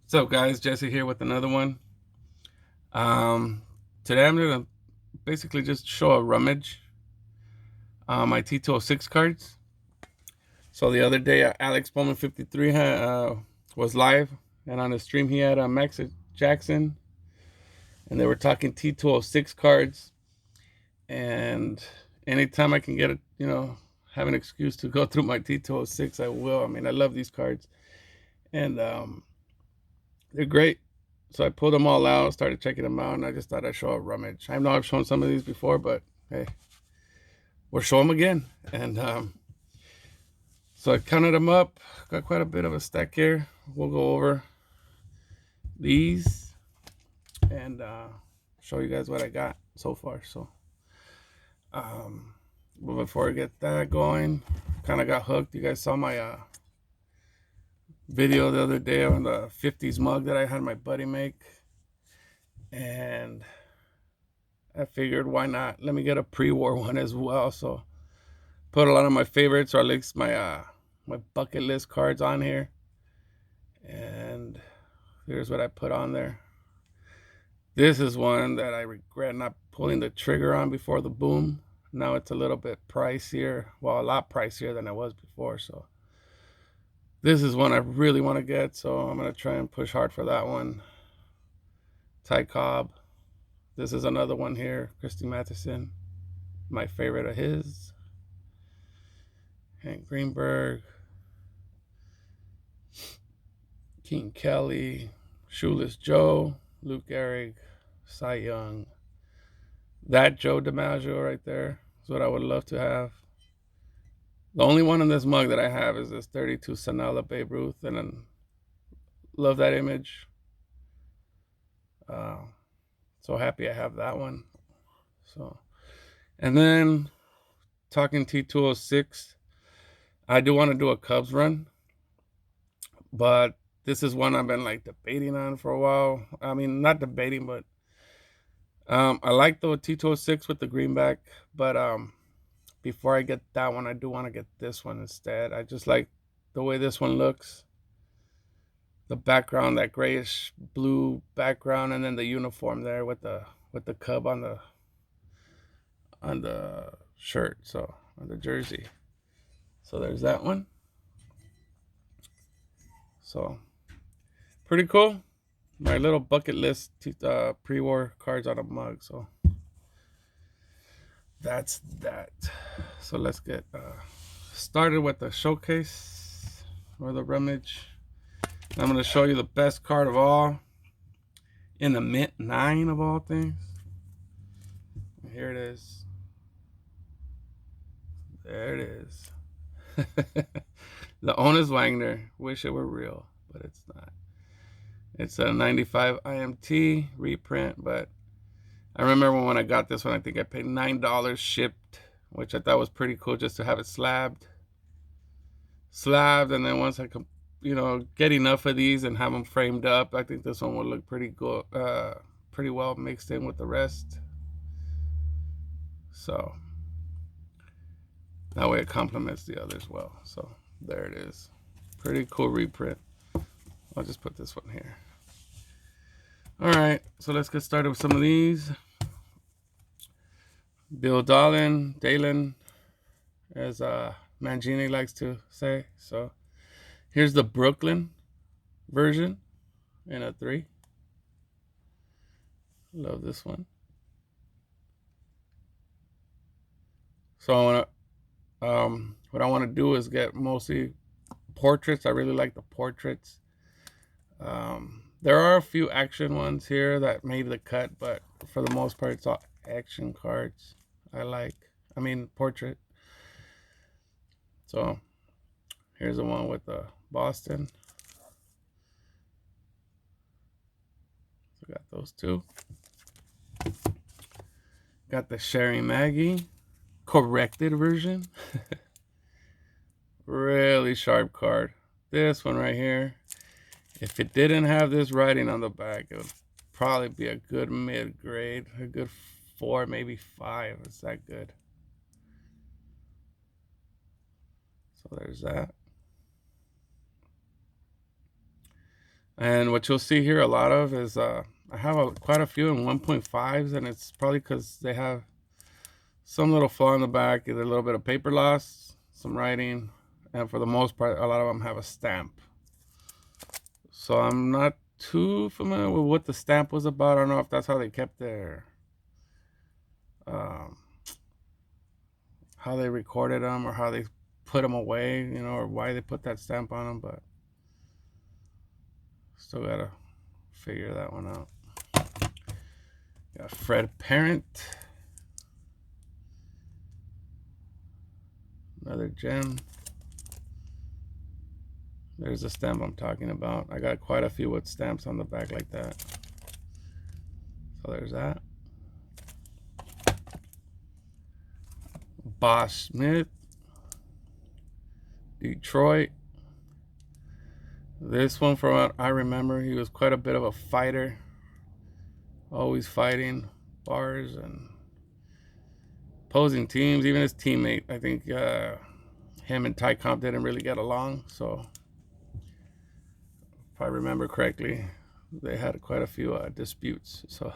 What's up, guys? Jesse here with another one. Today I'm gonna basically just show a rummage my T206 cards. So the other day, Alex Bowman 53 was live, and on the stream he had Max Jackson, and they were talking T206 cards. And anytime I can get it, have an excuse to go through my T206, I will. I mean, I love these cards, and they're great. So I pulled them all out, started checking them out, and I just thought I'd show a rummage. I know I've shown some of these before, but hey, we'll show them again. And so I counted them up. Got quite a bit of a stack here. We'll go over these and show you guys what I got so far. So, but before I get that going, kind of got hooked. You guys saw my video the other day on the 50s mug that I had my buddy make. And I figured, why not? Let me get a pre-war one as well. So put a lot of my favorites, or at least my my bucket list cards on here. And here's what I put on there. This is one that I regret not pulling the trigger on before the boom. Now it's a little bit pricier. Well, a lot pricier than it was before. So this is one I really want to get. So I'm going to try and push hard for that one. Cobb. This is another one here. Christy Matheson. My favorite of his. Hank Greenberg. King Kelly. Shoeless Joe. Luke Gehrig. Cy Young. That Joe DiMaggio right there is what I would love to have. The only one in this mug that I have is this 32 Sanella Babe Ruth, and then love that image. So happy I have that one. So, and then talking T206, I do want to do a Cubs run, but this is one I've been like debating on for a while. I mean, not debating, but I like the T206 with the greenback, but before I get that one, I do want to get this one instead. I just like the way this one looks. The background, that grayish blue background, and then the uniform there with the Cub on the shirt, so on the jersey. So there's that one. So pretty cool. My little bucket list pre-war cards on a mug. So that's that. So let's get started with the showcase or the rummage. I'm going to show you the best card of all in the mint 9 of all things. Here it is. There it is. The Honus Wagner. Wish it were real, but it's not. It's a 95 IMT reprint, but I remember when I got this one, I think I paid $9 shipped, which I thought was pretty cool just to have it slabbed. And then once I could, get enough of these and have them framed up, I think this one would look pretty good, pretty well mixed in with the rest. So that way it complements the others well. So there it is. Pretty cool reprint. I'll just put this one here. All right, so let's get started with some of these. Bill Dalen, as Mangini likes to say. So here's the Brooklyn version in a 3. Love this one. So what I want to do is get mostly portraits. I really like the portraits. There are a few action ones here that made the cut, but for the most part, it's all action cards. Portrait. So here's the one with the Boston. So got those two. Got the Sherry Maggie corrected version. Really sharp card. This one right here. If it didn't have this writing on the back, it would probably be a good mid-grade, a good 4, maybe 5. It's that good. So there's that. And what you'll see here a lot of is I have quite a few in 1.5s, and it's probably because they have some little flaw in the back, either a little bit of paper loss, some writing, and for the most part, a lot of them have a stamp. So I'm not too familiar with what the stamp was about. I don't know if that's how they kept their, um, how they recorded them or how they put them away, you know, or why they put that stamp on them, but still gotta figure that one out. Got Fred Parent. Another gem. There's the stamp I'm talking about. I got quite a few with stamps on the back like that. So there's that. Boss Smith. Detroit. This one, from what I remember, he was quite a bit of a fighter. Always fighting bars and opposing teams. Even his teammate, I think him and Ty Cobb didn't really get along. So if I remember correctly, they had quite a few disputes. So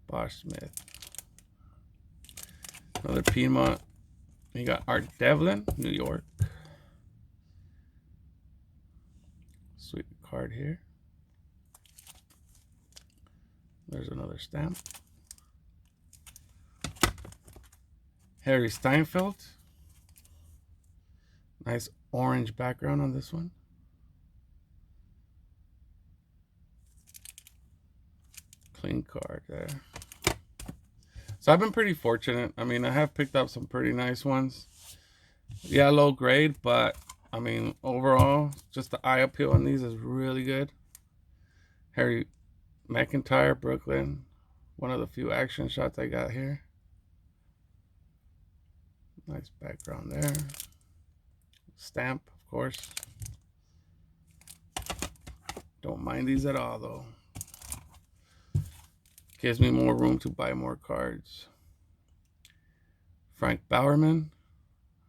Bosch Smith. Another Piedmont. You got Art Devlin, New York. Sweet card here. There's another stamp. Harry Steinfeld. Nice orange background on this one. Clean card there. So I've been pretty fortunate. I mean, I have picked up some pretty nice ones. Yeah, low grade, but I mean, overall, just the eye appeal on these is really good. Harry McIntyre, Brooklyn. One of the few action shots I got here. Nice background there. Stamp, of course. Don't mind these at all, though. Gives me more room to buy more cards. Frank Bowerman.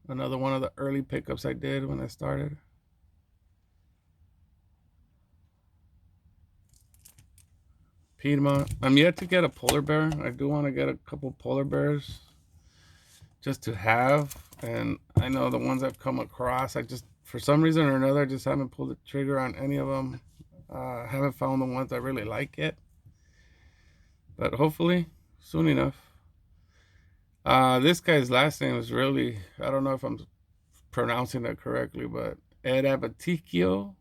Another one of the early pickups I did when I started. Piedmont. I'm yet to get a polar bear. I do want to get a couple polar bears just to have. And I know the ones I've come across, I just, for some reason or another, I just haven't pulled the trigger on any of them. Haven't found the ones I really like yet. But hopefully, soon enough. This guy's last name is really, I don't know if I'm pronouncing that correctly, but Ed Abatikio.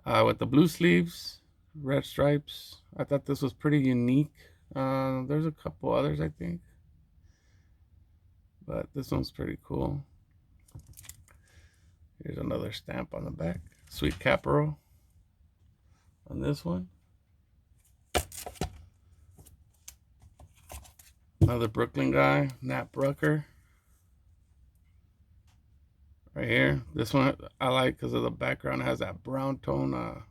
With the blue sleeves, red stripes. I thought this was pretty unique. There's a couple others, I think. But this one's pretty cool. Here's another stamp on the back. Sweet Capero on this one. Another Brooklyn guy, Nat Brucker. Right here. This one I like because of the background. It has that brown tone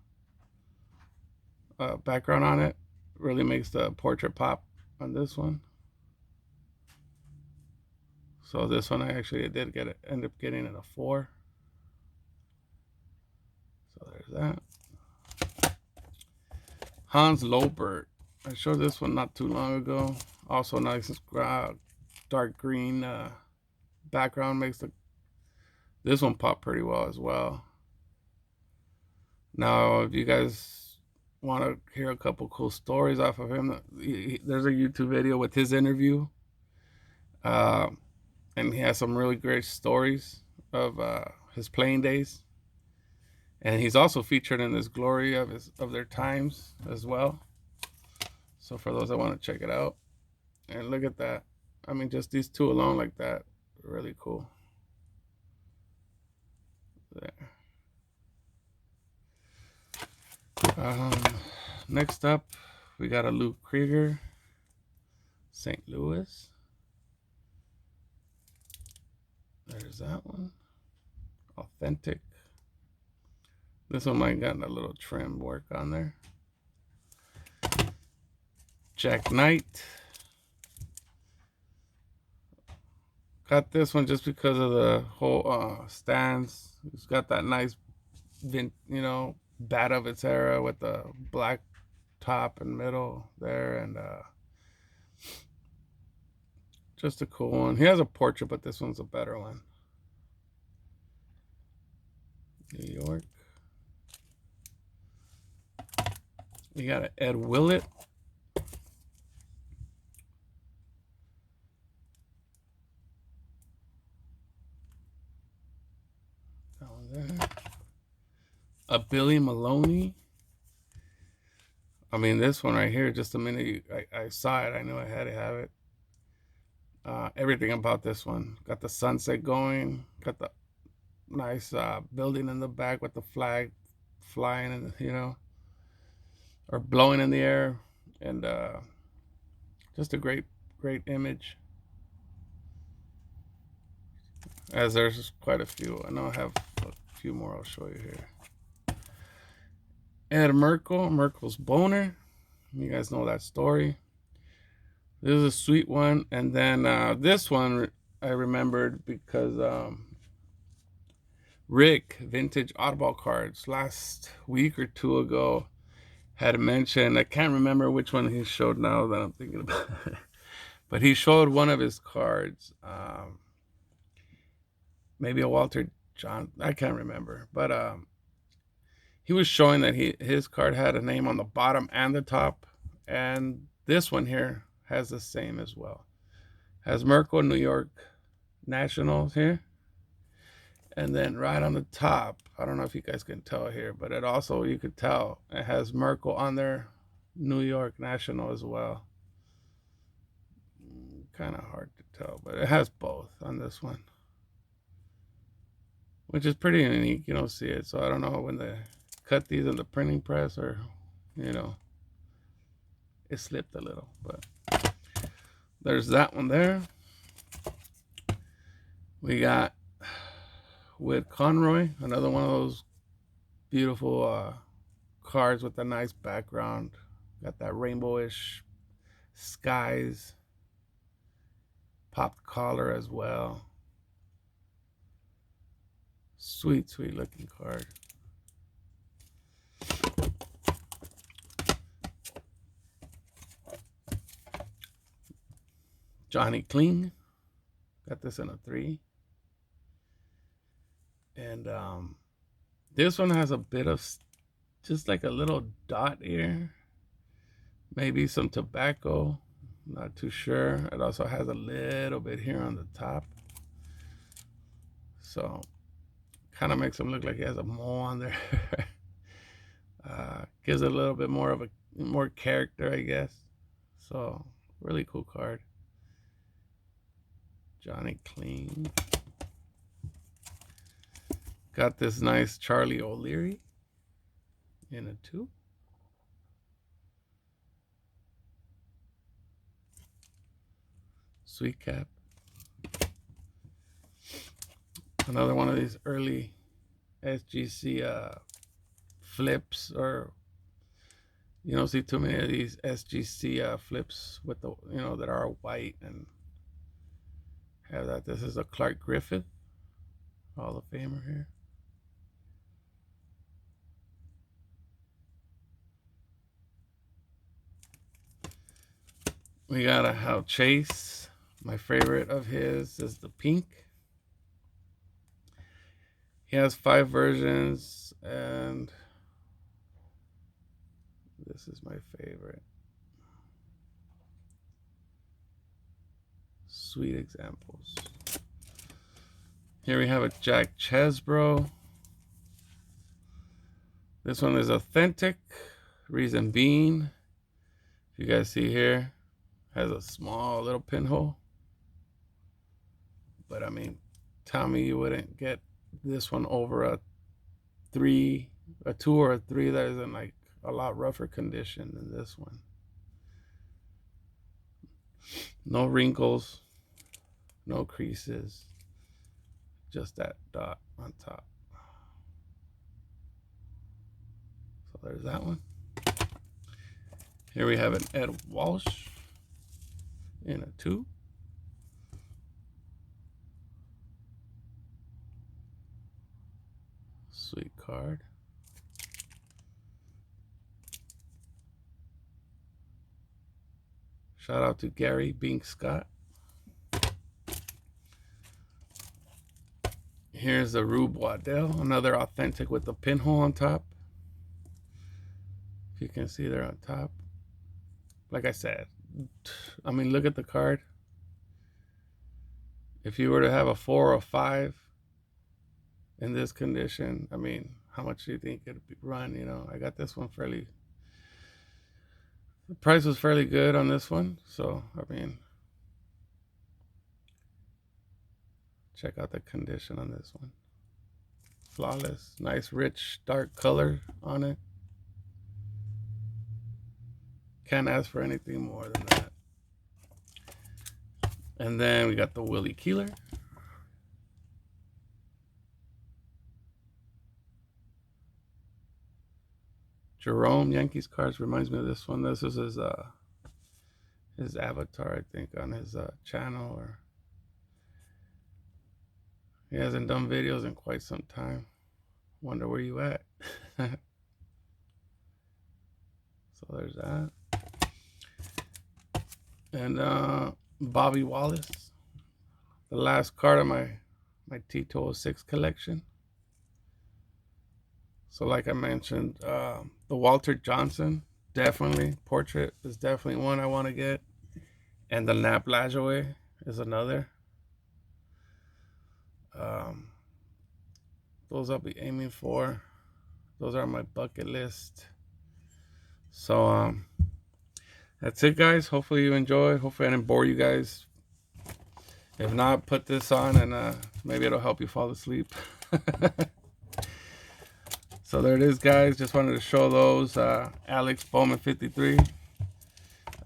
background on it. Really makes the portrait pop on this one. So this one I actually did end up getting it a 4. So there's that. Hans Loper. I showed this one not too long ago. Also nice dark green background makes this one pop pretty well as well. Now, if you guys want to hear a couple cool stories off of him, there's a YouTube video with his interview. And he has some really great stories of his playing days. And he's also featured in this glory of their times as well. So for those that want to check it out. And look at that. I mean, just these two alone like that. Really cool. There. Next up, we got a Luke Krieger. St. Louis. There's that one. Authentic. This one might have gotten a little trim work on there. Jack Knight. Got this one just because of the whole stands. It's got that nice you know, bad of its era with the black top and middle there, and just a cool one. He has a portrait, but this one's a better one. New York. We got an Ed Willett. That one there. A Billy Maloney. I mean, this one right here, just the minute I saw it, I knew I had to have it. Everything about this one. Got the sunset going. Got the nice building in the back with the flag flying, and you know, or blowing in the air, and just a great image. As there's quite a few. I know I have a few more I'll show you here. Ed Merkel's boner. You guys know that story. This is a sweet one. And then this one I remembered because Rick, Vintage Oddball Cards, last week or two ago had mentioned, I can't remember which one he showed now that I'm thinking about it, but he showed one of his cards. Maybe a Walter John, I can't remember, but he was showing that his card had a name on the bottom and the top, and this one here has the same as well. Has Merkel New York Nationals here, and then right on the top, I don't know if you guys can tell here, but it also, you could tell it has Merkel on there, New York National as well. Kind of hard to tell, but it has both on this one, which is pretty unique. You don't see it, so I don't know when they cut these in the printing press, or you know, it slipped a little. But there's that one there. We got with Conroy, another one of those beautiful cards with a nice background. Got that rainbowish skies, popped collar as well. Sweet looking card. Johnny Kling, got this in a 3. And this one has a bit of just like a little dot here, maybe some tobacco, not too sure. It also has a little bit here on the top, so kind of makes him look like he has a mole on there. Gives it a little bit more of more character, I guess. So really cool card. Johnny Kling. Got this nice Charlie O'Leary in a 2. Sweet cap. Another one of these early SGC flips, or you don't see too many of these SGC flips with the, you know, that are white and have that. This is a Clark Griffith Hall of Famer here. We got a Hal Chase. My favorite of his is the pink. He has 5 versions, and this is my favorite. Sweet examples. Here we have a Jack Chesbro. This one is authentic. Reason being, if you guys see here, has a small little pinhole. But I mean, tell me you wouldn't get this one over a 2 or a 3 that is in like a lot rougher condition than this one. No wrinkles, no creases, just that dot on top. So there's that one. Here we have an Ed Walsh in a 2. Sweet card. card. Shout out to Gary Bink Scott. Here's the Rube Waddell, another authentic with the pinhole on top. If you can see there on top. Like I said, I mean, look at the card. If you were to have a 4 or a 5 in this condition, I mean, how much do you think it'd run? You know, I got this one fairly, the price was fairly good on this one. So, I mean, check out the condition on this one. Flawless, nice, rich, dark color on it. Can't ask for anything more than that. And then we got the Willie Keeler. Jerome Yankees cards reminds me of this one. This is his avatar, I think, on his channel. Or he hasn't done videos in quite some time. Wonder where you at. So there's that. And Bobby Wallace, the last card of my T206 collection. So like I mentioned, the Walter Johnson, definitely. Portrait is definitely one I want to get. And the Nap Lajoie is another. Those I'll be aiming for. Those are on my bucket list. So that's it, guys. Hopefully you enjoy. Hopefully I didn't bore you guys. If not, put this on and maybe it'll help you fall asleep. So there it is, guys. Just wanted to show those. Alex Bowman 53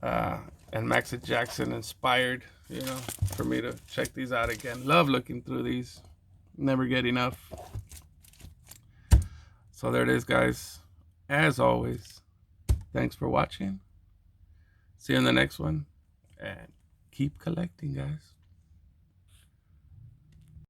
and Max Jackson inspired, you know, for me to check these out again. Love looking through these. Never get enough. So there it is, guys. As always, thanks for watching. See you in the next one. And keep collecting, guys.